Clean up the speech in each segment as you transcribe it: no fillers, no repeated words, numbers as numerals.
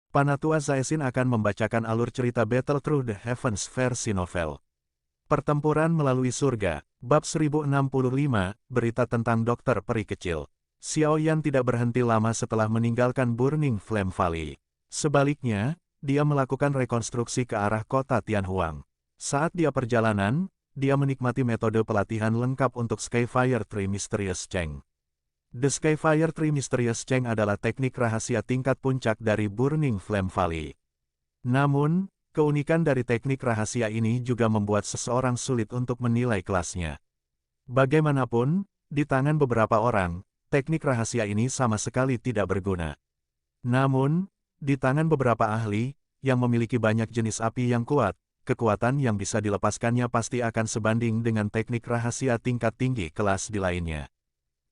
Panatua Zaesin akan membacakan alur cerita Battle Through the Heavens versi novel. Pertempuran melalui surga, bab 1065, berita tentang dokter peri kecil. Xiao Yan tidak berhenti lama setelah meninggalkan Burning Flame Valley. Sebaliknya, dia melakukan rekonstruksi ke arah kota Tianhuang. Saat dia perjalanan, dia menikmati metode pelatihan lengkap untuk Skyfire Tree Mysterious Cheng. The Skyfire Tree Mysterious Cheng adalah teknik rahasia tingkat puncak dari Burning Flame Valley. Namun, keunikan dari teknik rahasia ini juga membuat seseorang sulit untuk menilai kelasnya. Bagaimanapun, di tangan beberapa orang, teknik rahasia ini sama sekali tidak berguna. Namun, di tangan beberapa ahli, yang memiliki banyak jenis api yang kuat, kekuatan yang bisa dilepaskannya pasti akan sebanding dengan teknik rahasia tingkat tinggi kelas di lainnya.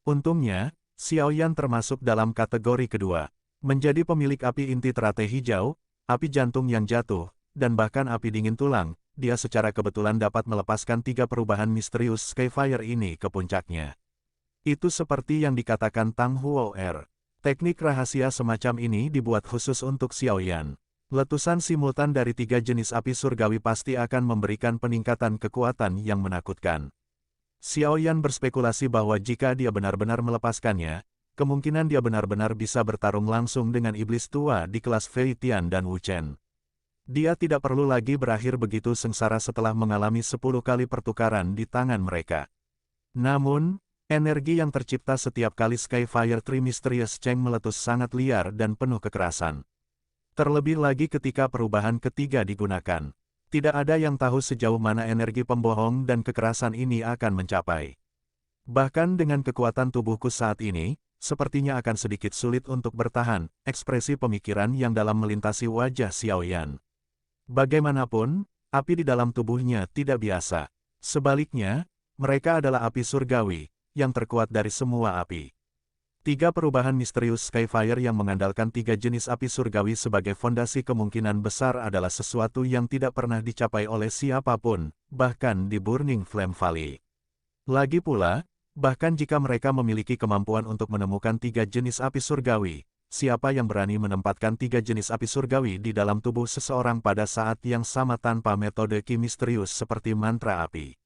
Untungnya, Xiao Yan termasuk dalam kategori kedua, menjadi pemilik api inti teratai hijau, api jantung yang jatuh, dan bahkan api dingin tulang. Dia secara kebetulan dapat melepaskan 3 perubahan misterius Skyfire ini ke puncaknya. Itu seperti yang dikatakan Tang Huo-er. Teknik rahasia semacam ini dibuat khusus untuk Xiao Yan. Letusan simultan dari 3 jenis api surgawi pasti akan memberikan peningkatan kekuatan yang menakutkan. Xiao Yan berspekulasi bahwa jika dia benar-benar melepaskannya, kemungkinan dia benar-benar bisa bertarung langsung dengan iblis tua di kelas Fei Tian dan Wu Chen. Dia tidak perlu lagi berakhir begitu sengsara setelah mengalami 10 kali pertukaran di tangan mereka. Namun, energi yang tercipta setiap kali Skyfire Tree Mysterious Cheng meletus sangat liar dan penuh kekerasan. Terlebih lagi ketika perubahan ketiga digunakan. Tidak ada yang tahu sejauh mana energi pembohong dan kekerasan ini akan mencapai. Bahkan dengan kekuatan tubuhku saat ini, sepertinya akan sedikit sulit untuk bertahan, ekspresi pemikiran yang dalam melintasi wajah Xiao Yan. Bagaimanapun, api di dalam tubuhnya tidak biasa. Sebaliknya, mereka adalah api surgawi, yang terkuat dari semua api. 3 perubahan misterius Skyfire yang mengandalkan 3 jenis api surgawi sebagai fondasi kemungkinan besar adalah sesuatu yang tidak pernah dicapai oleh siapapun, bahkan di Burning Flame Valley. Lagi pula, bahkan jika mereka memiliki kemampuan untuk menemukan 3 jenis api surgawi, siapa yang berani menempatkan 3 jenis api surgawi di dalam tubuh seseorang pada saat yang sama tanpa metode ki misterius seperti mantra api?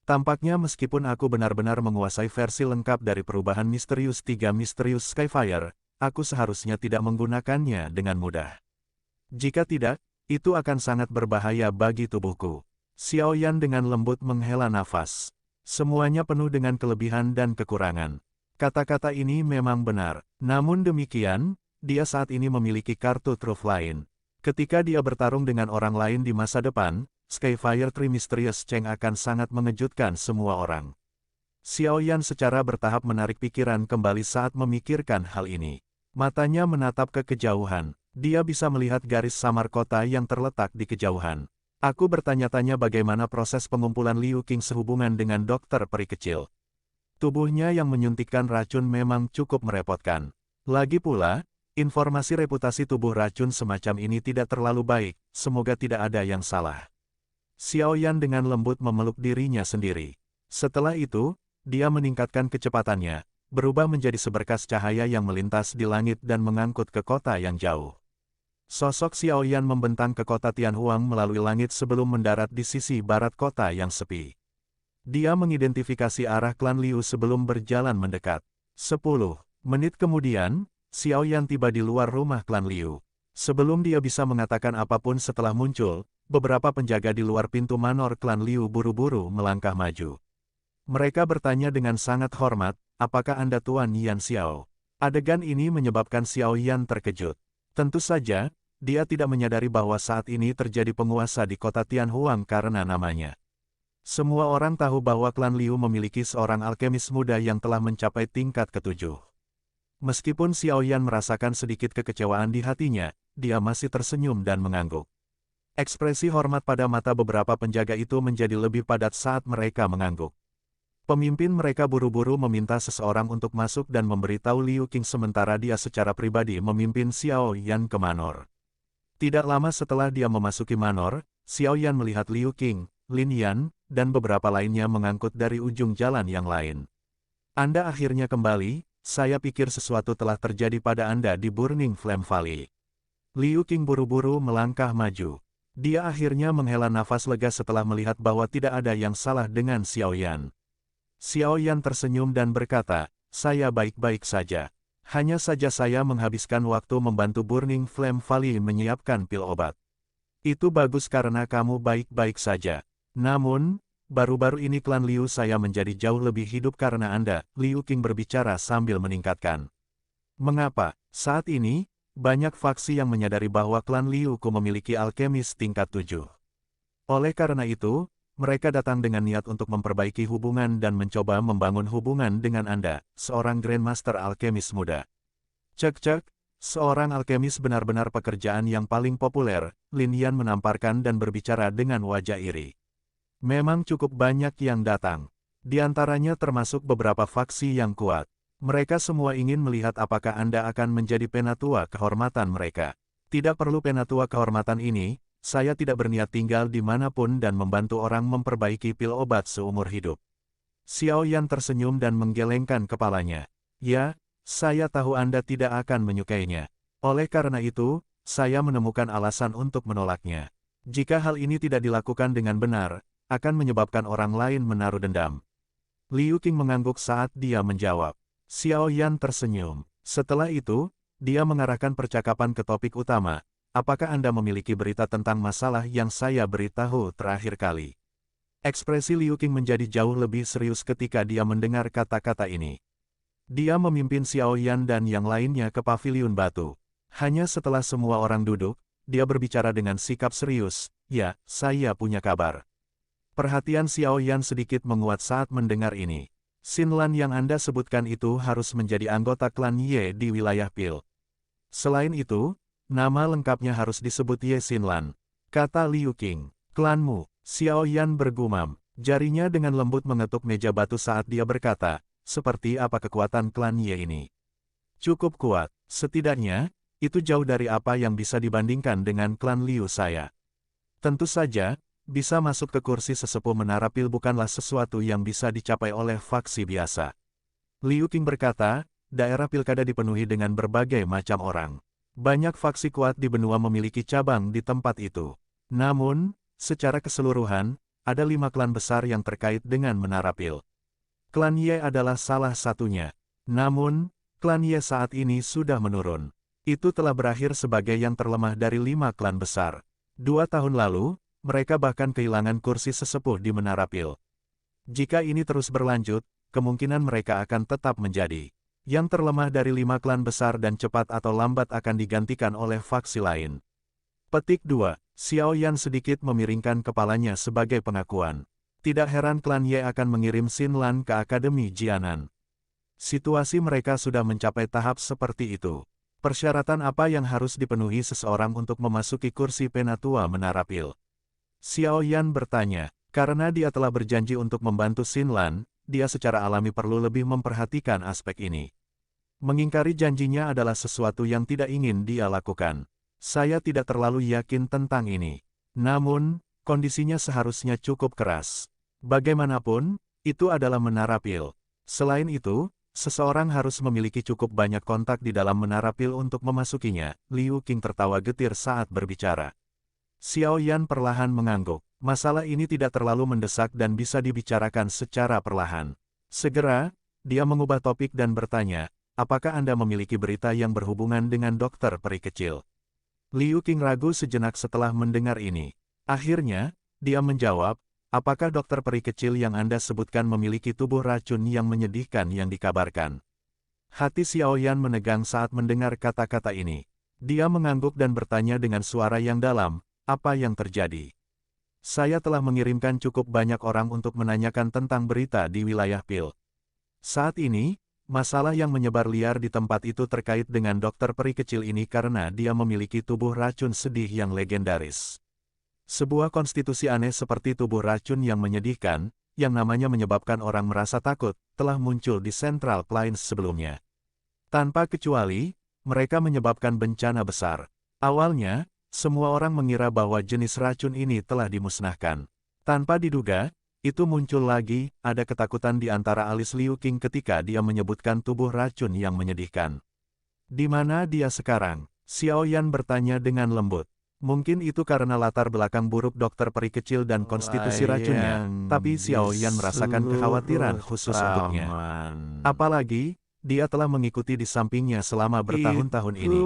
Tampaknya meskipun aku benar-benar menguasai versi lengkap dari perubahan misterius 3 misterius Skyfire, aku seharusnya tidak menggunakannya dengan mudah. Jika tidak, itu akan sangat berbahaya bagi tubuhku. Xiao Yan dengan lembut menghela nafas. Semuanya penuh dengan kelebihan dan kekurangan. Kata-kata ini memang benar. Namun demikian, dia saat ini memiliki kartu truf lain. Ketika dia bertarung dengan orang lain di masa depan, Skyfire Tree Mysterious Cheng akan sangat mengejutkan semua orang. Xiao Yan secara bertahap menarik pikiran kembali saat memikirkan hal ini. Matanya menatap ke kejauhan. Dia bisa melihat garis samar kota yang terletak di kejauhan. Aku bertanya-tanya bagaimana proses pengumpulan Liu Qing sehubungan dengan dokter peri kecil. Tubuhnya yang menyuntikkan racun memang cukup merepotkan. Lagi pula, informasi reputasi tubuh racun semacam ini tidak terlalu baik, semoga tidak ada yang salah. Xiao Yan dengan lembut memeluk dirinya sendiri. Setelah itu, dia meningkatkan kecepatannya, berubah menjadi seberkas cahaya yang melintas di langit dan mengangkut ke kota yang jauh. Sosok Xiao Yan membentang ke kota Tianhuang melalui langit sebelum mendarat di sisi barat kota yang sepi. Dia mengidentifikasi arah klan Liu sebelum berjalan mendekat. 10 menit kemudian, Xiao Yan tiba di luar rumah klan Liu. Sebelum dia bisa mengatakan apapun setelah muncul, beberapa penjaga di luar pintu manor klan Liu buru-buru melangkah maju. Mereka bertanya dengan sangat hormat, apakah Anda Tuan Yan Xiao? Adegan ini menyebabkan Xiao Yan terkejut. Tentu saja, dia tidak menyadari bahwa saat ini terjadi penguasa di kota Tianhuang karena namanya. Semua orang tahu bahwa klan Liu memiliki seorang alkemis muda yang telah mencapai tingkat ke-7. Meskipun Xiao Yan merasakan sedikit kekecewaan di hatinya, dia masih tersenyum dan mengangguk. Ekspresi hormat pada mata beberapa penjaga itu menjadi lebih padat saat mereka mengangguk. Pemimpin mereka buru-buru meminta seseorang untuk masuk dan memberitahu Liu Qing sementara dia secara pribadi memimpin Xiao Yan ke manor. Tidak lama setelah dia memasuki manor, Xiao Yan melihat Liu Qing, Lin Yan, dan beberapa lainnya mengangkut dari ujung jalan yang lain. Anda akhirnya kembali, saya pikir sesuatu telah terjadi pada Anda di Burning Flame Valley. Liu Qing buru-buru melangkah maju. Dia akhirnya menghela nafas lega setelah melihat bahwa tidak ada yang salah dengan Xiao Yan. Xiao Yan tersenyum dan berkata, "Saya baik-baik saja. Hanya saja saya menghabiskan waktu membantu Burning Flame Valley menyiapkan pil obat." "Itu bagus karena kamu baik-baik saja. Namun, baru-baru ini klan Liu saya menjadi jauh lebih hidup karena Anda," Liu Qing berbicara sambil meningkatkan. "Mengapa? Saat ini, banyak faksi yang menyadari bahwa klan Liu Ku memiliki alkemis tingkat 7. Oleh karena itu, mereka datang dengan niat untuk memperbaiki hubungan dan mencoba membangun hubungan dengan Anda, seorang Grandmaster alkemis muda." "Cek-cek, seorang alkemis benar-benar pekerjaan yang paling populer," Lin Yan menamparkan dan berbicara dengan wajah iri. "Memang cukup banyak yang datang. Di antaranya termasuk beberapa faksi yang kuat. Mereka semua ingin melihat apakah Anda akan menjadi penatua kehormatan mereka. Tidak perlu penatua kehormatan ini, saya tidak berniat tinggal di manapun dan membantu orang memperbaiki pil obat seumur hidup." Xiao Yan tersenyum dan menggelengkan kepalanya. "Ya, saya tahu Anda tidak akan menyukainya. Oleh karena itu, saya menemukan alasan untuk menolaknya. Jika hal ini tidak dilakukan dengan benar, akan menyebabkan orang lain menaruh dendam." Liu Qing mengangguk saat dia menjawab. Xiao Yan tersenyum. Setelah itu, dia mengarahkan percakapan ke topik utama. "Apakah Anda memiliki berita tentang masalah yang saya beritahu terakhir kali?" Ekspresi Liu Qing menjadi jauh lebih serius ketika dia mendengar kata-kata ini. Dia memimpin Xiao Yan dan yang lainnya ke paviliun batu. Hanya setelah semua orang duduk, dia berbicara dengan sikap serius, "Ya, saya punya kabar." Perhatian Xiao Yan sedikit menguat saat mendengar ini. "Xinlan yang Anda sebutkan itu harus menjadi anggota klan Ye di wilayah Pil. Selain itu, nama lengkapnya harus disebut Ye Xinlan," kata Liu Qing. "Klanmu," Xiao Yan bergumam. Jarinya dengan lembut mengetuk meja batu saat dia berkata, "Seperti apa kekuatan klan Ye ini?" "Cukup kuat, setidaknya, itu jauh dari apa yang bisa dibandingkan dengan klan Liu saya. Tentu saja, bisa masuk ke kursi sesepuh menara pil bukanlah sesuatu yang bisa dicapai oleh faksi biasa." Liu Qing berkata, "Daerah pilkada dipenuhi dengan berbagai macam orang. Banyak faksi kuat di benua memiliki cabang di tempat itu. Namun, secara keseluruhan, ada 5 klan besar yang terkait dengan menara pil. Klan Ye adalah salah satunya. Namun, klan Ye saat ini sudah menurun. Itu telah berakhir sebagai yang terlemah dari 5 klan besar. 2 tahun lalu, mereka bahkan kehilangan kursi sesepuh di menara pil. Jika ini terus berlanjut, kemungkinan mereka akan tetap menjadi yang terlemah dari 5 klan besar dan cepat atau lambat akan digantikan oleh faksi lain." Petik 2. Xiao Yan sedikit memiringkan kepalanya sebagai pengakuan. Tidak heran klan Ye akan mengirim Xinlan ke Akademi Jianan. Situasi mereka sudah mencapai tahap seperti itu. Persyaratan apa yang harus dipenuhi seseorang untuk memasuki kursi penatua menara pil? Xiao Yan bertanya. Karena dia telah berjanji untuk membantu Xinlan, dia secara alami perlu lebih memperhatikan aspek ini. Mengingkari janjinya adalah sesuatu yang tidak ingin dia lakukan. Saya tidak terlalu yakin tentang ini. Namun, kondisinya seharusnya cukup keras. Bagaimanapun, itu adalah menara pil. Selain itu, seseorang harus memiliki cukup banyak kontak di dalam menara pil untuk memasukinya. Liu Qing tertawa getir saat berbicara. Xiao Yan perlahan mengangguk. Masalah ini tidak terlalu mendesak dan bisa dibicarakan secara perlahan. Segera, dia mengubah topik dan bertanya, "Apakah Anda memiliki berita yang berhubungan dengan dokter peri kecil?" Liu Qing ragu sejenak setelah mendengar ini. Akhirnya, dia menjawab, "Apakah dokter peri kecil yang Anda sebutkan memiliki tubuh racun yang menyedihkan yang dikabarkan?" Hati Xiao Yan menegang saat mendengar kata-kata ini. Dia mengangguk dan bertanya dengan suara yang dalam, "Apa yang terjadi?" "Saya telah mengirimkan cukup banyak orang untuk menanyakan tentang berita di wilayah Pil. Saat ini, masalah yang menyebar liar di tempat itu terkait dengan dokter peri kecil ini karena dia memiliki tubuh racun sedih yang legendaris. Sebuah konstitusi aneh seperti tubuh racun yang menyedihkan, yang namanya menyebabkan orang merasa takut, telah muncul di Central Plains sebelumnya. Tanpa kecuali, mereka menyebabkan bencana besar. Awalnya, semua orang mengira bahwa jenis racun ini telah dimusnahkan. Tanpa diduga, itu muncul lagi, ada ketakutan di antara alis Liu Qing ketika dia menyebutkan tubuh racun yang menyedihkan. Di mana dia sekarang? Xiao Yan bertanya dengan lembut. Mungkin itu karena latar belakang buruk dokter peri kecil dan konstitusi racunnya, tapi Xiao Yan merasakan kekhawatiran khusus untuknya. Apalagi, dia telah mengikuti di sampingnya selama bertahun-tahun ini.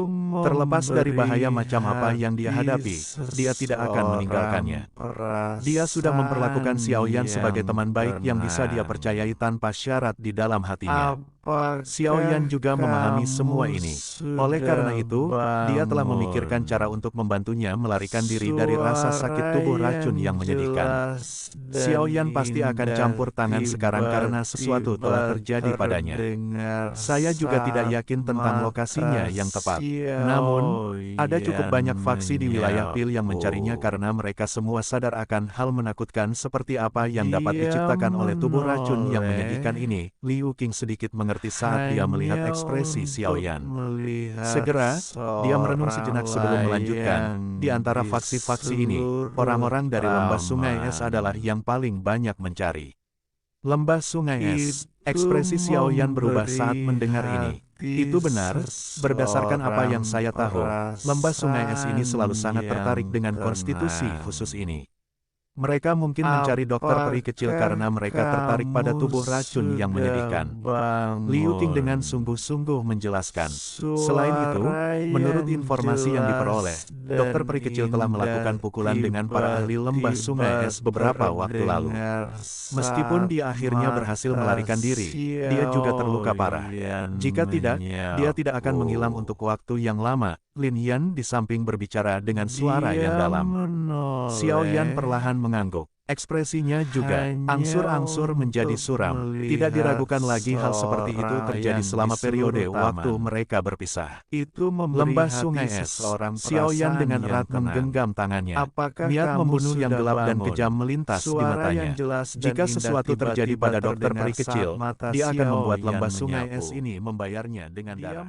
Terlepas dari bahaya macam apa yang dia hadapi, dia tidak akan meninggalkannya. Dia sudah memperlakukan Xiao Yan sebagai teman baik yang bisa dia percayai tanpa syarat di dalam hatinya. Xiao Yan juga memahami semua ini. Oleh karena itu, dia telah memikirkan cara untuk membantunya melarikan diri dari rasa sakit tubuh racun yang menyedihkan. Xiao Yan pasti akan campur tangan sekarang karena sesuatu telah terjadi padanya. Saya juga tidak yakin tentang lokasinya yang tepat. Namun, ada cukup banyak faksi di wilayah Pil yang mencarinya karena mereka semua sadar akan hal menakutkan seperti apa yang dapat diciptakan oleh tubuh racun yang menyedihkan ini. Liu Qing sedikit mengerti saat dia melihat ekspresi Xiao Yan. Segera, dia merenung sejenak sebelum melanjutkan. Di antara faksi-faksi ini, orang-orang dari lembah Sungai Es adalah yang paling banyak mencari. Lembah Sungai Es. Ekspresi Xiao Yan berubah saat mendengar ini. Itu benar, berdasarkan apa yang saya tahu, lembah Sungai Es ini selalu sangat tertarik dengan konstitusi khusus ini. Mereka mungkin mencari dokter peri kecil karena mereka tertarik pada tubuh racun yang menyedihkan. Liu Qing dengan sungguh-sungguh menjelaskan. Selain itu, menurut informasi yang diperoleh, dokter peri kecil telah melakukan pukulan dengan para ahli lembah Sungai Es beberapa waktu lalu. Meskipun dia akhirnya berhasil melarikan diri, dia juga terluka parah. Jika tidak, dia tidak akan menghilang untuk waktu yang lama. Lin Yan di samping berbicara dengan suara yang dalam. Xiao Yan perlahan mengangguk. Ekspresinya juga angsur-angsur menjadi suram. Tidak diragukan lagi hal seperti itu terjadi selama periode waktu mereka berpisah. Lembah Sungai Es. Xiao Yan dengan erat menggenggam tangannya. Niat membunuh yang gelap dan kejam melintas di matanya. Jika sesuatu terjadi pada dokter peri kecil, dia akan membuat lembah Sungai Es ini membayarnya dengan darah.